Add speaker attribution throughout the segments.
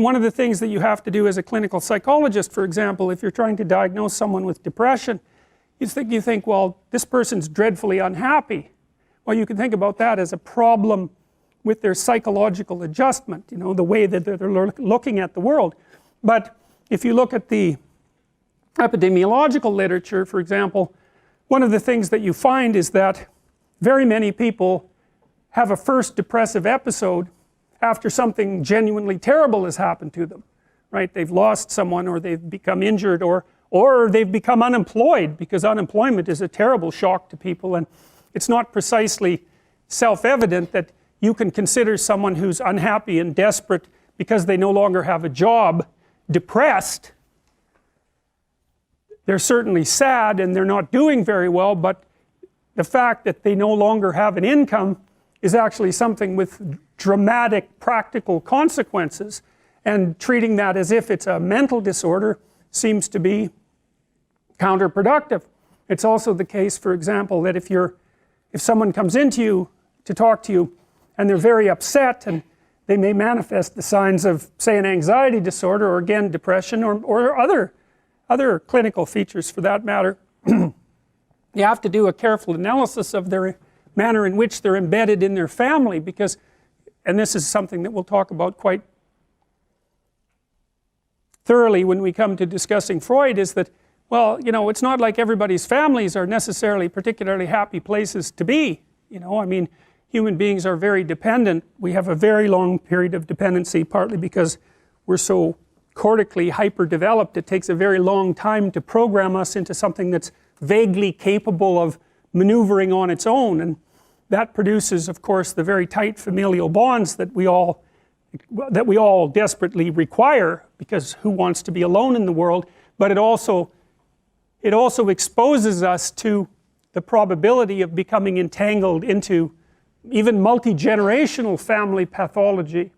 Speaker 1: And one of the things that you have to do as a clinical psychologist, for example, if you're trying to diagnose someone with depression, you think, well, this person's dreadfully unhappy. Well, you can think about that as a problem with their psychological adjustment, you know, the way that they're looking at the world. But if you look at the epidemiological literature, for example, one of the things that you find is that very many people have a first depressive episode after something genuinely terrible has happened to them, right? They've lost someone, or they've become injured, or they've become unemployed, because unemployment is a terrible shock to people. And it's not precisely self-evident that you can consider someone who's unhappy and desperate because they no longer have a job depressed. They're certainly sad and they're not doing very well, but the fact that they no longer have an income is actually something with dramatic practical consequences, and treating that as if it's a mental disorder seems to be counterproductive. It's also the case, for example, that if someone comes into you to talk to you and they're very upset, and they may manifest the signs of, say, an anxiety disorder, or again depression, or other clinical features for that matter, you have to do a careful analysis of their manner in which they're embedded in their family, because, and this is something that we'll talk about quite thoroughly when we come to discussing Freud, is that, well, you know, it's not like everybody's families are necessarily particularly happy places to be. You know, I mean, human beings are very dependent. We have a very long period of dependency, partly because we're so cortically hyper-developed. It takes a very long time to program us into something that's vaguely capable of maneuvering on its own, and that produces, of course, the very tight familial bonds that we all desperately require, because who wants to be alone in the world? But it also exposes us to the probability of becoming entangled into even multi-generational family pathology.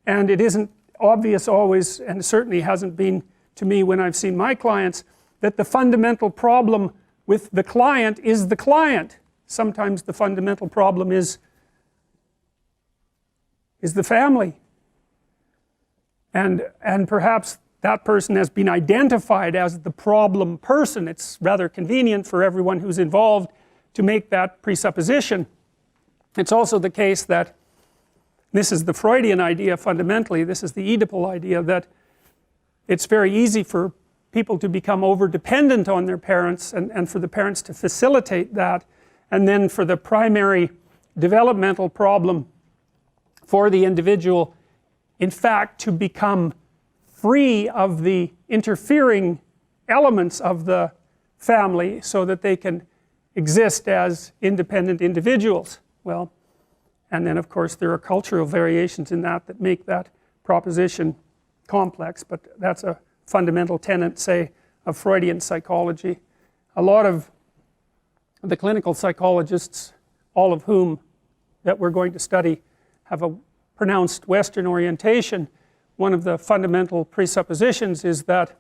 Speaker 1: And it isn't obvious always, and certainly hasn't been to me when I've seen my clients, that the fundamental problem with the client is the client. Sometimes the fundamental problem is the family. And perhaps that person has been identified as the problem person. It's rather convenient for everyone who's involved to make that presupposition. It's also the case that, this is the Freudian idea fundamentally, this is the Oedipal idea, that it's very easy for people to become over-dependent on their parents, and for the parents to facilitate that, and then for the primary developmental problem for the individual, in fact, to become free of the interfering elements of the family so that they can exist as independent individuals. Well, and then of course there are cultural variations in that make that proposition complex, but that's a fundamental tenet, say, of Freudian psychology. A lot of the clinical psychologists, all of whom that we're going to study, have a pronounced Western orientation. One of the fundamental presuppositions is that